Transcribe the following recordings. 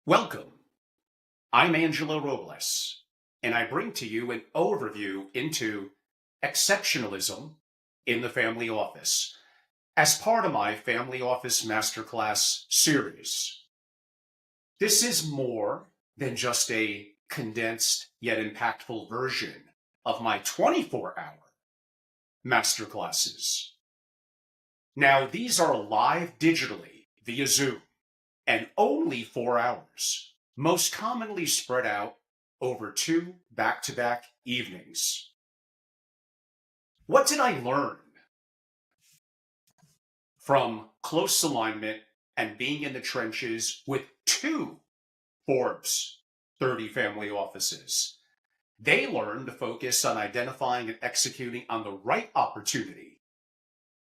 Welcome. I'm Angelo Robles, and I bring to you an overview into exceptionalism in the family office as part of my Family Office Masterclass series. This is more than just a condensed yet impactful version of my 24-hour masterclasses. Now, these are live digitally via Zoom and only 4 hours, most commonly spread out over 2 back-to-back evenings. What did I learn from close alignment and being in the trenches with 2 Forbes 30 family offices? They learned to focus on identifying and executing on the right opportunity.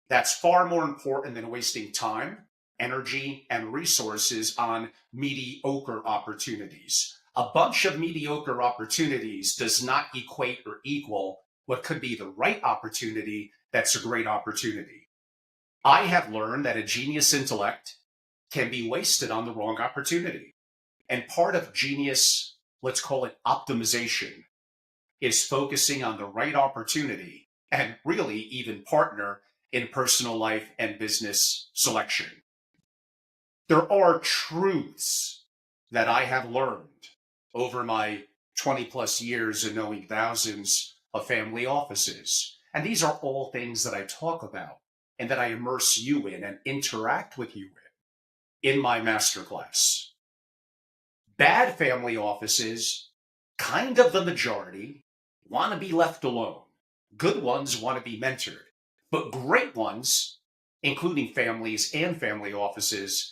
That's far more important than wasting time, energy, and resources on mediocre opportunities. A bunch of mediocre opportunities does not equate or equal what could be the right opportunity that's a great opportunity. I have learned that a genius intellect can be wasted on the wrong opportunity. And part of genius, let's call it optimization, is focusing on the right opportunity and really even partner in personal life and business selection. There are truths that I have learned over my 20 plus years of knowing thousands of family offices. And these are all things that I talk about and that I immerse you in and interact with you in my masterclass. Bad family offices, kind of the majority, want to be left alone. Good ones want to be mentored. But great ones, including families and family offices,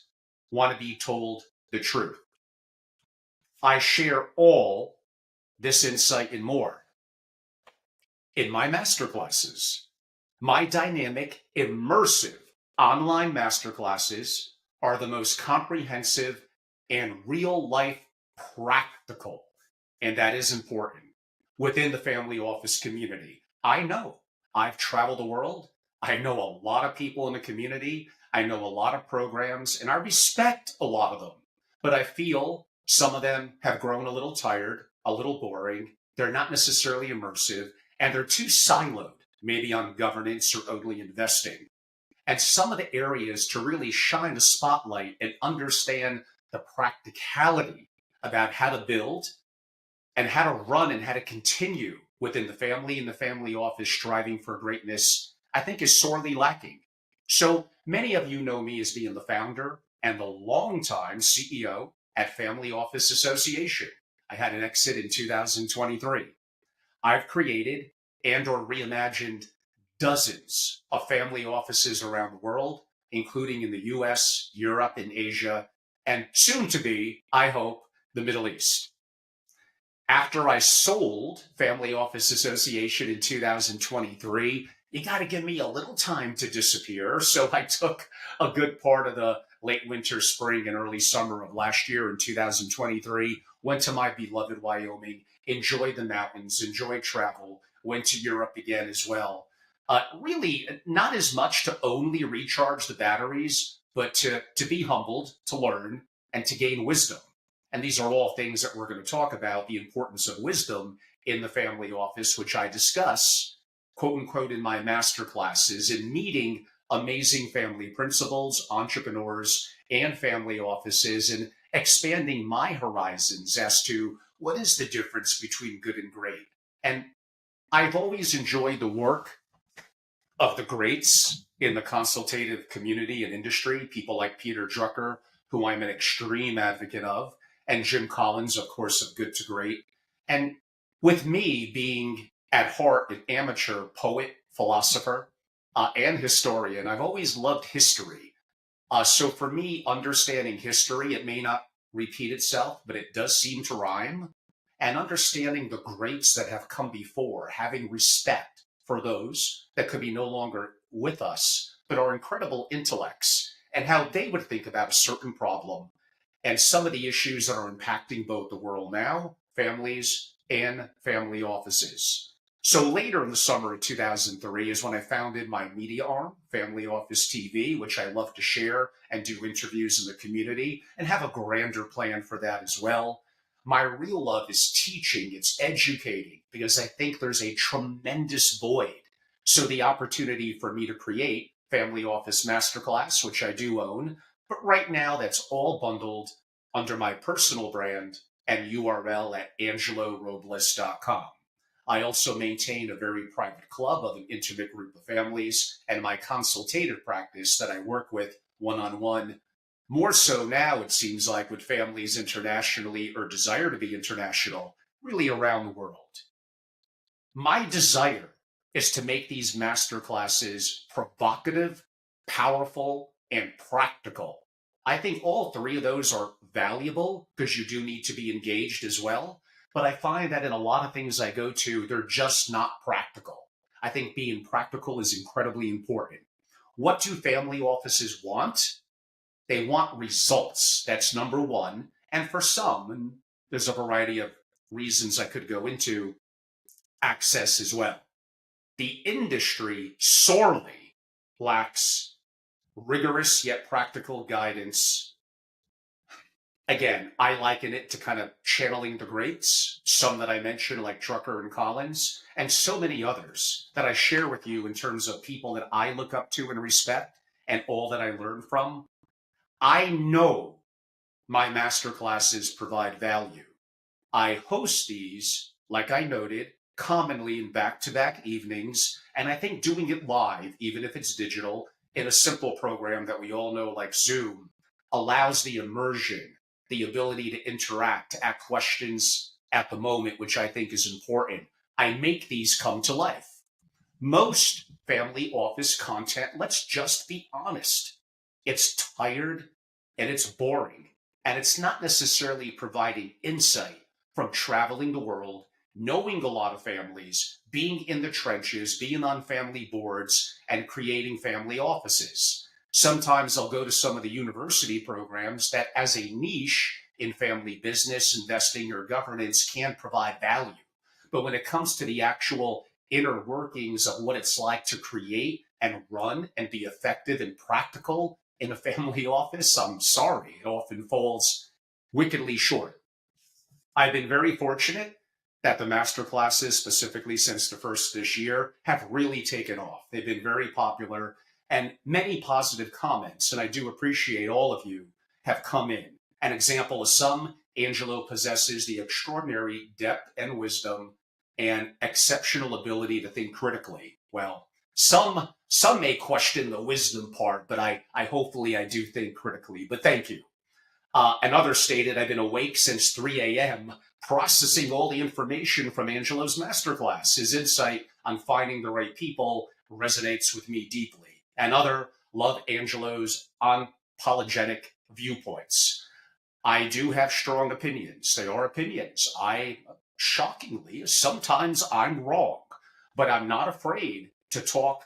want to be told the truth. I share all this insight and more in my masterclasses. My dynamic, immersive online masterclasses are the most comprehensive and real life practical, and that is important, within the family office community. I know I've traveled the world. I know a lot of people in the community. I know a lot of programs, and I respect a lot of them. But I feel some of them have grown a little tired, a little boring. They're not necessarily immersive, and they're too siloed, maybe on governance or only investing. And some of the areas to really shine a spotlight and understand the practicality about how to build and how to run and how to continue within the family and the family office striving for greatness, I think is sorely lacking. So many of you know me as being the founder and the longtime CEO at Family Office Association. I had an exit in 2023. I've created and or reimagined dozens of family offices around the world, including in the US, Europe, and Asia, and soon to be, I hope, the Middle East. After I sold Family Office Association in 2023, you got to give me a little time to disappear. So I took a good part of the late winter, spring, and early summer of last year in 2023, went to my beloved Wyoming, enjoyed the mountains, enjoyed travel, went to Europe again as well. Really, not as much to only recharge the batteries, but to be humbled, to learn, and to gain wisdom. And these are all things that we're going to talk about, the importance of wisdom in the family office, which I discuss, quote unquote, in my master classes, in meeting amazing family principals, entrepreneurs, and family offices, and expanding my horizons as to what is the difference between good and great. And I've always enjoyed the work of the greats in the consultative community and industry, people like Peter Drucker, who I'm an extreme advocate of, and Jim Collins, of course, of Good to Great. And with me being at heart an amateur poet, philosopher, and historian, I've always loved history. So for me, understanding history, it may not repeat itself, but it does seem to rhyme. And understanding the greats that have come before, having respect for those that could be no longer with us, but are incredible intellects, and how they would think about a certain problem and some of the issues that are impacting both the world now, families, and family offices. So later in the summer of 2003 is when I founded my media arm, Family Office TV, which I love to share and do interviews in the community and have a grander plan for that as well. My real love is teaching, it's educating, because I think there's a tremendous void. So the opportunity for me to create Family Office Masterclass, which I do own, but right now that's all bundled under my personal brand and URL at angelorobles.com. I also maintain a very private club of an intimate group of families and my consultative practice that I work with one on one. More so now, it seems like, with families internationally or desire to be international, really around the world. My desire is to make these master classes provocative, powerful, and practical. I think all three of those are valuable because you do need to be engaged as well. But I find that in a lot of things I go to, they're just not practical. I think being practical is incredibly important. What do family offices want? They want results. That's number one. And for some, and there's a variety of reasons I could go into, access as well. The industry sorely lacks rigorous yet practical guidance. Again, I liken it to kind of channeling the greats, some that I mentioned like Drucker and Collins, and so many others that I share with you in terms of people that I look up to and respect and all that I learned from. I know my master classes provide value. I host these, like I noted, commonly in back-to-back evenings, and I think doing it live, even if it's digital, in a simple program that we all know like Zoom, allows the immersion, the ability to interact, to ask questions at the moment, which I think is important. I make these come to life. Most family office content, let's just be honest, it's tired and it's boring, and it's not necessarily providing insight from traveling the world, knowing a lot of families, being in the trenches, being on family boards, and creating family offices. Sometimes I'll go to some of the university programs that, as a niche in family business, investing, or governance, can provide value. But when it comes to the actual inner workings of what it's like to create and run and be effective and practical in a family office, I'm sorry, it often falls wickedly short. I've been very fortunate that the master classes, specifically since the first this year, have really taken off. They've been very popular and many positive comments, and I do appreciate all of you have come in. An example of some, Angelo possesses the extraordinary depth and wisdom and exceptional ability to think critically. Well, some may question the wisdom part, but I hopefully I do think critically, but thank you. Another stated, I've been awake since 3 a.m. processing all the information from Angelo's masterclass. His insight on finding the right people resonates with me deeply. Another, love Angelo's unapologetic viewpoints. I do have strong opinions. They are opinions. Shockingly, sometimes I'm wrong, but I'm not afraid to talk.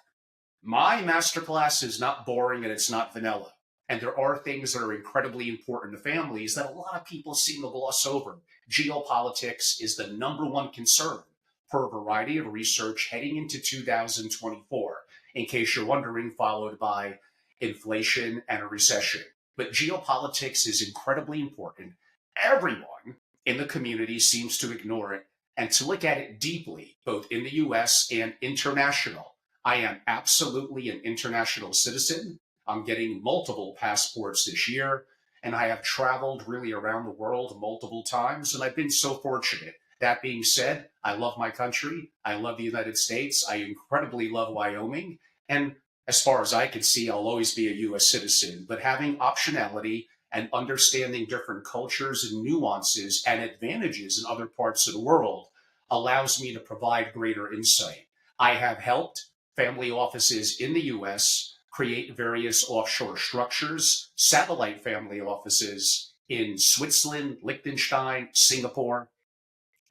My masterclass is not boring and it's not vanilla. And there are things that are incredibly important to families that a lot of people seem to gloss over. Geopolitics is the number one concern per a variety of research heading into 2024, in case you're wondering, followed by inflation and a recession. But geopolitics is incredibly important. Everyone in the community seems to ignore it and to look at it deeply, both in the US and international. I am absolutely an international citizen. I'm getting multiple passports this year, and I have traveled really around the world multiple times, and I've been so fortunate. That being said, I love my country. I love the United States. I incredibly love Wyoming. And as far as I can see, I'll always be a US citizen. But having optionality and understanding different cultures and nuances and advantages in other parts of the world allows me to provide greater insight. I have helped family offices in the US create various offshore structures, satellite family offices in Switzerland, Liechtenstein, Singapore,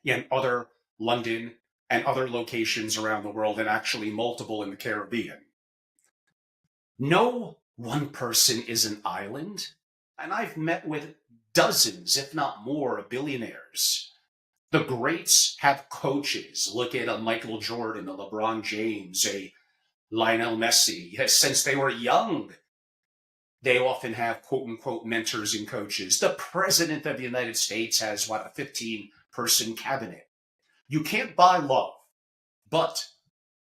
and other London and other locations around the world, and actually multiple in the Caribbean. No one person is an island, and I've met with dozens, if not more, of billionaires. The greats have coaches. Look at a Michael Jordan, a LeBron James, a Lionel Messi. Yes, since they were young, they often have quote unquote mentors and coaches. The president of the United States has what, a 15-person cabinet. You can't buy love, but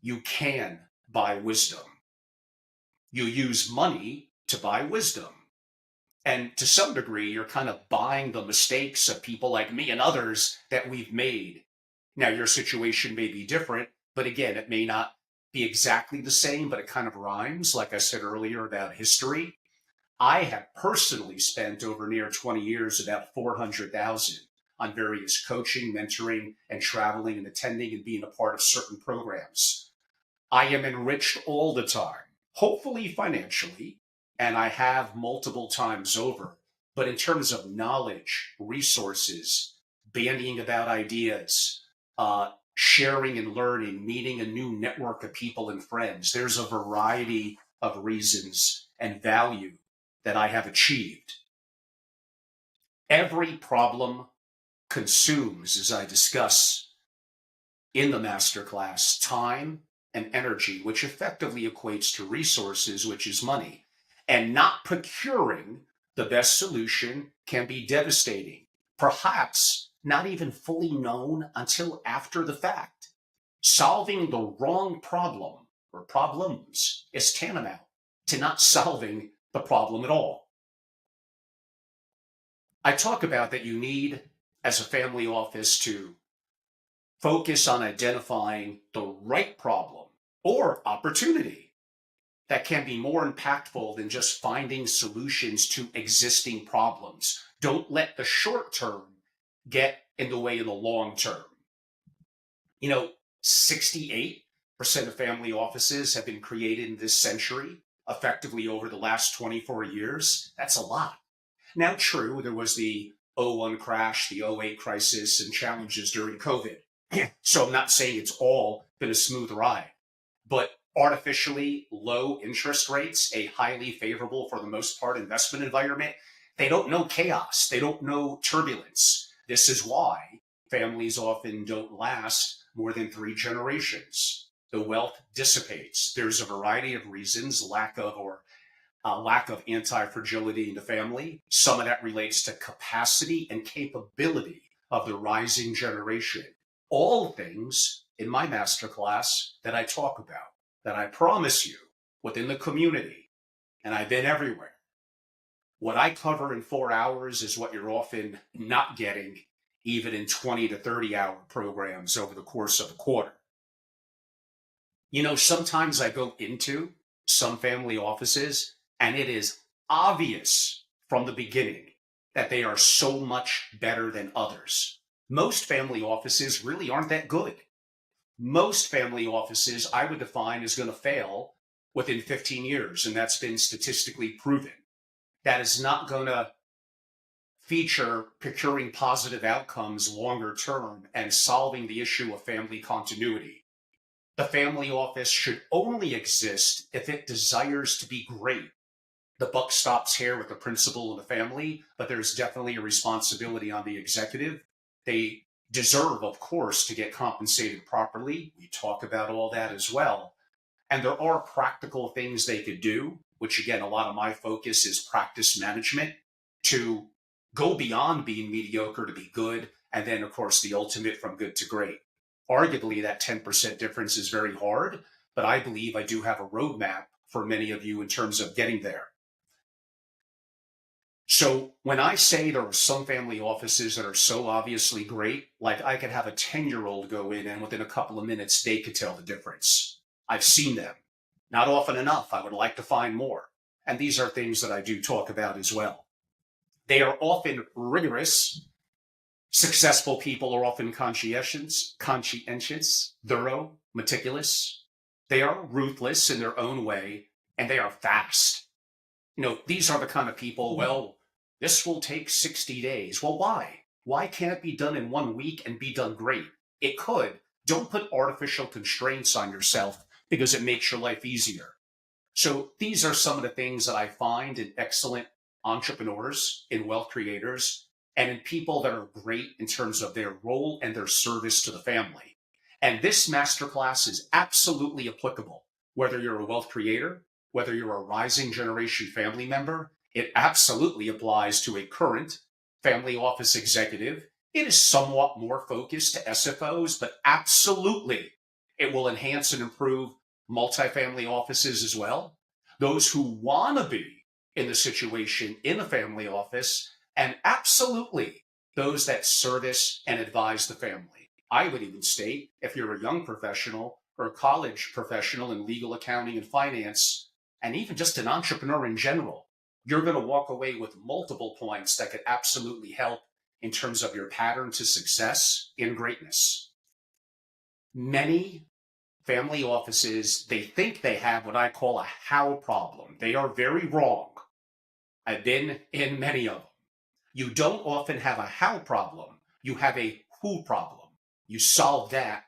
you can buy wisdom. You use money to buy wisdom. And to some degree, you're kind of buying the mistakes of people like me and others that we've made. Now, your situation may be different, but again, it may not be exactly the same, but it kind of rhymes, like I said earlier about history. I have personally spent over near 20 years about 400,000 on various coaching, mentoring, and traveling and attending and being a part of certain programs. I am enriched all the time, hopefully financially, and I have multiple times over. But in terms of knowledge, resources, bandying about ideas, sharing and learning, meeting a new network of people and friends, there's a variety of reasons and value that I have achieved. Every problem consumes, as I discuss in the masterclass, time and energy, which effectively equates to resources, which is money. And not procuring the best solution can be devastating, perhaps not even fully known until after the fact. Solving the wrong problem or problems is tantamount to not solving the problem at all. I talk about that you need, as a family office, to focus on identifying the right problem or opportunity that can be more impactful than just finding solutions to existing problems. Don't let the short term get in the way of the long term. 68% of family offices have been created in this century, effectively over the last 24 years. That's a lot. Now, true, there was the '01 crash, the '08 crisis, and challenges during COVID. So I'm not saying it's all been a smooth ride, but artificially low interest rates, a highly favorable, for the most part, investment environment, they don't know chaos. They don't know turbulence. This is why families often don't last more than 3 generations. The wealth dissipates. There's a variety of reasons, lack of anti-fragility in the family. Some of that relates to capacity and capability of the rising generation. All things in my masterclass that I talk about, that I promise you within the community, and I've been everywhere. What I cover in 4 hours is what you're often not getting even in 20 to 30 hour programs over the course of a quarter. Sometimes I go into some family offices and it is obvious from the beginning that they are so much better than others. Most family offices really aren't that good. Most family offices I would define as going to fail within 15 years, and that's been statistically proven. That is not going to feature procuring positive outcomes longer term and solving the issue of family continuity. The family office should only exist if it desires to be great. The buck stops here with the principal and the family, but there's definitely a responsibility on the executive. They deserve, of course, to get compensated properly. We talk about all that as well. And there are practical things they could do, which again, a lot of my focus is practice management to go beyond being mediocre to be good. And then, of course, the ultimate from good to great. Arguably, that 10% difference is very hard, but I believe I do have a roadmap for many of you in terms of getting there. So when I say there are some family offices that are so obviously great, like I could have a 10-year-old go in and within a couple of minutes, they could tell the difference. I've seen them. Not often enough. I would like to find more. And these are things that I do talk about as well. They are often rigorous. Successful people are often conscientious, thorough, meticulous. They are ruthless in their own way, and they are fast. These are the kind of people, well, this will take 60 days. Well, why? Why can't it be done in 1 week and be done great? It could. Don't put artificial constraints on yourself because it makes your life easier. So these are some of the things that I find in excellent entrepreneurs, in wealth creators, and in people that are great in terms of their role and their service to the family. And this masterclass is absolutely applicable, whether you're a wealth creator, whether you're a rising generation family member. It absolutely applies to a current family office executive. It is somewhat more focused to SFOs, but absolutely it will enhance and improve multifamily offices as well. Those who want to be in the situation in a family office, and absolutely those that service and advise the family. I would even state, if you're a young professional or a college professional in legal, accounting, and finance, and even just an entrepreneur in general, you're going to walk away with multiple points that could absolutely help in terms of your pattern to success in greatness. Many family offices, they think they have what I call a how problem. They are very wrong. I've been in many of them. You don't often have a how problem. You have a who problem. You solve that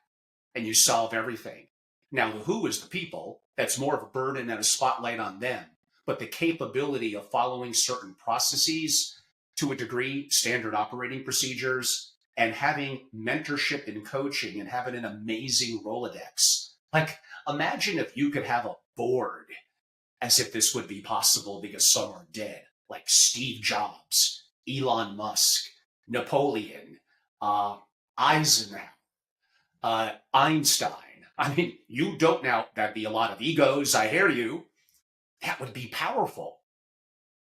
and you solve everything. Now, the who is the people. That's more of a burden and a spotlight on them. But the capability of following certain processes, to a degree, standard operating procedures, and having mentorship and coaching and having an amazing Rolodex. Like, imagine if you could have a board, as if this would be possible because some are dead, like Steve Jobs, Elon Musk, Napoleon, Eisenhower, Einstein. I mean, you don't now, that'd be a lot of egos, I hear you. That would be powerful.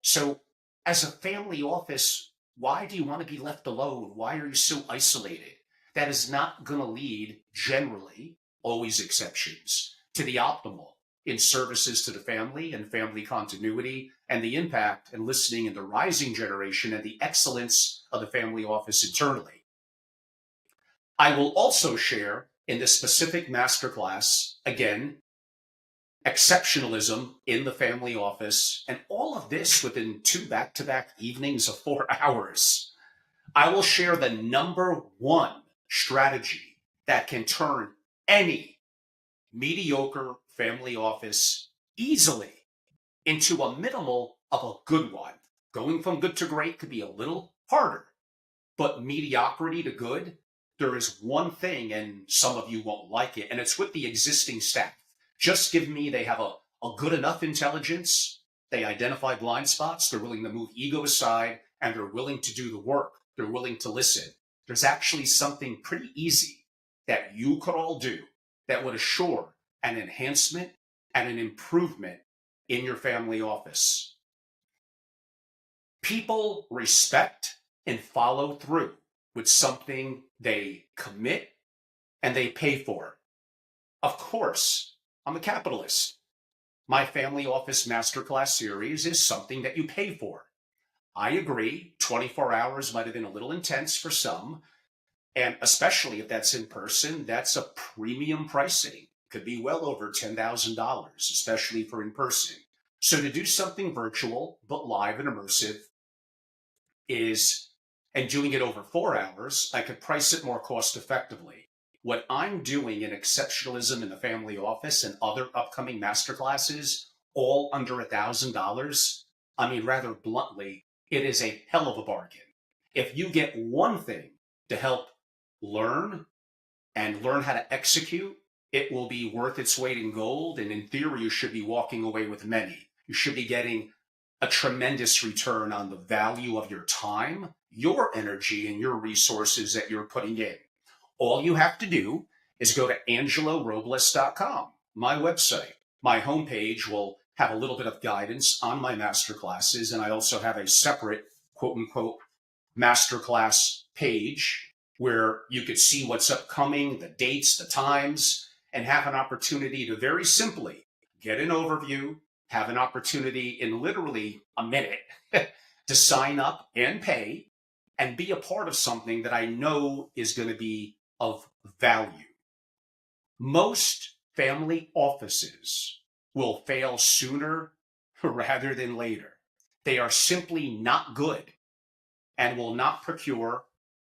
So as a family office, why do you want to be left alone? Why are you so isolated? That is not going to lead, generally, always exceptions, to the optimal in services to the family and family continuity and the impact and listening in the rising generation and the excellence of the family office internally. I will also share in this specific masterclass, again, exceptionalism in the family office, and all of this within 2 back-to-back evenings of 4 hours. I will share the number one strategy that can turn any mediocre family office easily into a minimal of a good one. Going from good to great could be a little harder, but mediocrity to good, there is one thing, and some of you won't like it, and it's with the existing staff. Just give me, they have a good enough intelligence, they identify blind spots, they're willing to move ego aside, and they're willing to do the work. They're willing to listen. There's actually something pretty easy that you could all do that would assure an enhancement and an improvement in your family office. People respect and follow through with something they commit and they pay for. Of course, I'm a capitalist. My family office masterclass series is something that you pay for. I agree, 24 hours might have been a little intense for some, and especially if that's in person, that's a premium pricing. Could be well over $10,000, especially for in person. So to do something virtual, but live and immersive is, and doing it over 4 hours, I could price it more cost effectively. What I'm doing in Exceptionalism in the Family Office and other upcoming masterclasses, all under $1,000, I mean, rather bluntly, it is a hell of a bargain. If you get one thing to help learn and learn how to execute, it will be worth its weight in gold. And in theory, you should be walking away with many. You should be getting a tremendous return on the value of your time, your energy, and your resources that you're putting in. All you have to do is go to angelorobles.com, my website. My homepage will have a little bit of guidance on my masterclasses, and I also have a separate quote-unquote masterclass page where you could see what's upcoming, the dates, the times, and have an opportunity to very simply get an overview, have an opportunity in literally a minute to sign up and pay and be a part of something that I know is going to be of value. Most family offices will fail sooner rather than later. They are simply not good and will not procure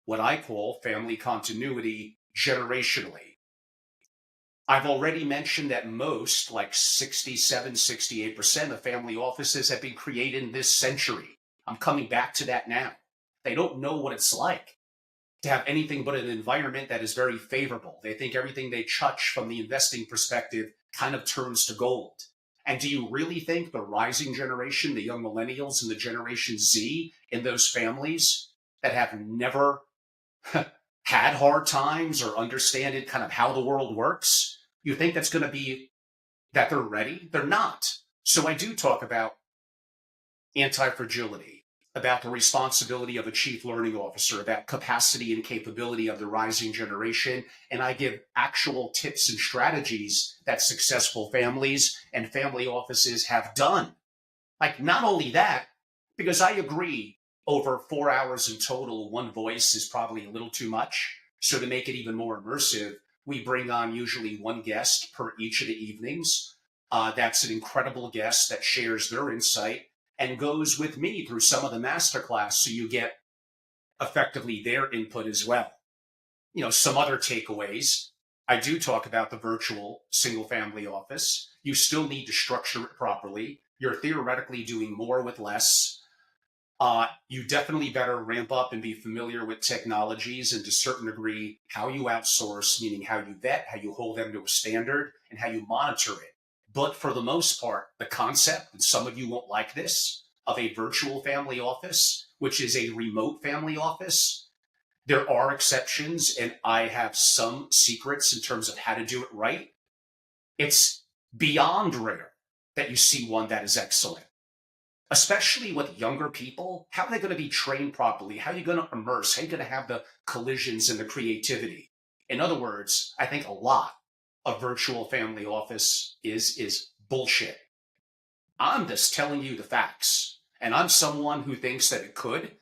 what I call family continuity generationally. I've already mentioned that most, like 67, 68% of family offices have been created in this century. I'm coming back to that now. They don't know what it's like to have anything but an environment that is very favorable. They think everything they touch from the investing perspective kind of turns to gold. And do you really think the rising generation, the young millennials and the Generation Z in those families that have never had hard times or understand it kind of how the world works, you think that's going to be that they're ready? They're not. So I do talk about anti-fragility, about the responsibility of a chief learning officer, about capacity and capability of the rising generation. And I give actual tips and strategies that successful families and family offices have done. Like, not only that, because I agree over 4 hours in total, one voice is probably a little too much. So to make it even more immersive, we bring on usually one guest per each of the evenings. That's an incredible guest that shares their insight and goes with me through some of the masterclass, so you get effectively their input as well. Some other takeaways. I do talk about the virtual single family office. You still need to structure it properly. You're theoretically doing more with less. You definitely better ramp up and be familiar with technologies, and to a certain degree, how you outsource, meaning how you vet, how you hold them to a standard, and how you monitor it. But for the most part, the concept, and some of you won't like this, of a virtual family office, which is a remote family office, there are exceptions, and I have some secrets in terms of how to do it right. It's beyond rare that you see one that is excellent, especially with younger people. How are they going to be trained properly? How are you going to immerse? How are you going to have the collisions and the creativity? In other words, I think a lot of virtual family office is bullshit. I'm just telling you the facts. And I'm someone who thinks that it could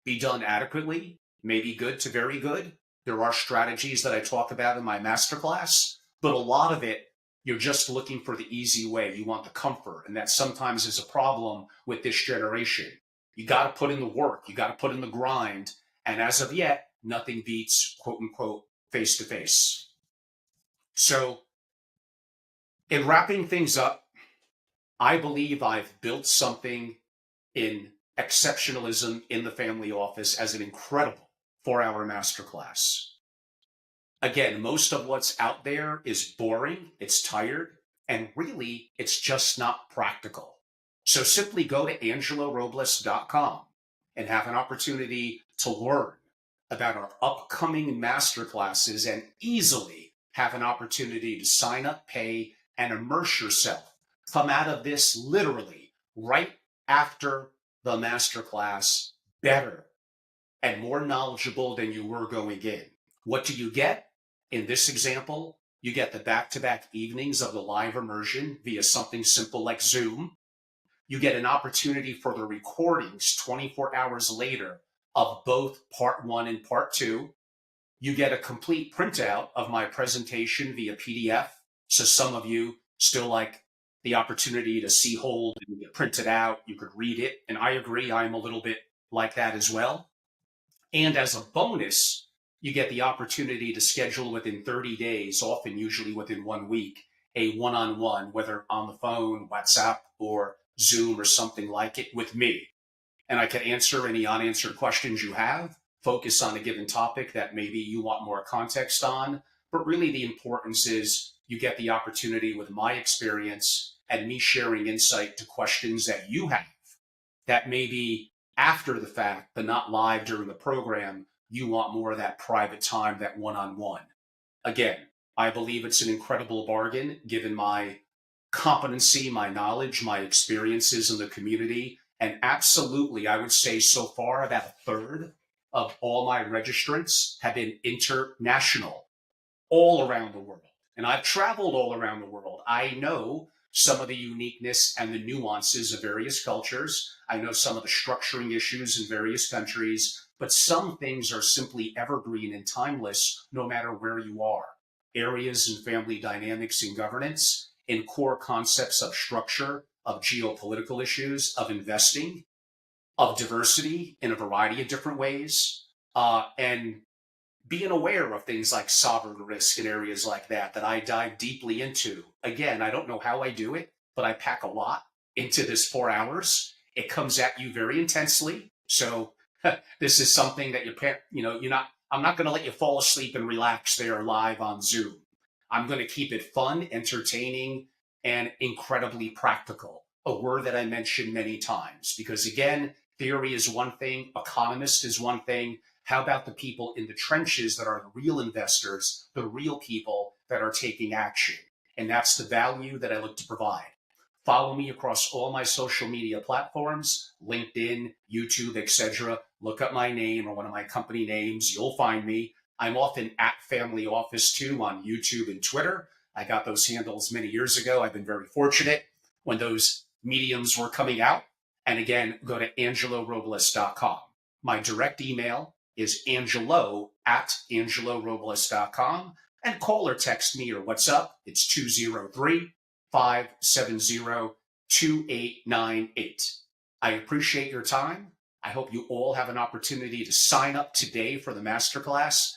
be done adequately, maybe good to very good. There are strategies that I talk about in my masterclass, but a lot of it, you're just looking for the easy way. You want the comfort. And that sometimes is a problem with this generation. You got to put in the work. You got to put in the grind. And as of yet, nothing beats quote unquote face to face. So in wrapping things up, I believe I've built something in exceptionalism in the family office as an incredible 4-hour masterclass. Again, most of what's out there is boring, it's tired, and really, it's just not practical. So simply go to angelorobles.com and have an opportunity to learn about our upcoming masterclasses, and easily have an opportunity to sign up, pay, and immerse yourself. Come out of this literally right after the masterclass better and more knowledgeable than you were going in. What do you get? In this example, you get the back-to-back evenings of the live immersion via something simple like Zoom. You get an opportunity for the recordings 24 hours later of both part 1 and part 2. You get a complete printout of my presentation via PDF. So some of you still like the opportunity to see, hold, and print it out. You could read it. And I agree, I'm a little bit like that as well. And as a bonus, you get the opportunity to schedule within 30 days, often usually within 1 week, a one-on-one, whether on the phone, WhatsApp, or Zoom or something like it with me. And I can answer any unanswered questions you have, focus on a given topic that maybe you want more context on. But really the importance is you get the opportunity with my experience and me sharing insight to questions that you have that maybe after the fact, but not live during the program, you want more of that private time, that one-on-one. Again, I believe it's an incredible bargain given my competency, my knowledge, my experiences in the community. And absolutely, I would say so far about a third of all my registrants have been international, all around the world. And I've traveled all around the world. I know some of the uniqueness and the nuances of various cultures. I know some of the structuring issues in various countries, but some things are simply evergreen and timeless no matter where you are. Areas in family dynamics and governance, in core concepts of structure, of geopolitical issues, of investing, of diversity in a variety of different ways, and being aware of things like sovereign risk in areas like that I dive deeply into. Again, I don't know how I do it, but I pack a lot into this 4 hours. It comes at you very intensely. So This is something that I'm not going to let you fall asleep and relax there live on Zoom. I'm going to keep it fun, entertaining, and incredibly practical. A word that I mentioned many times, because again, theory is one thing, economist is one thing. How about the people in the trenches that are the real investors, the real people that are taking action? And that's the value that I look to provide. Follow me across all my social media platforms, LinkedIn, YouTube, etc. Look up my name or one of my company names. You'll find me. I'm often at Family Office too on YouTube and Twitter. I got those handles many years ago. I've been very fortunate when those mediums were coming out. And again, go to angelorobles.com. My direct email is angelo@angelorobles.com. And call or text me or what's up. It's 203-570-2898. I appreciate your time. I hope you all have an opportunity to sign up today for the masterclass.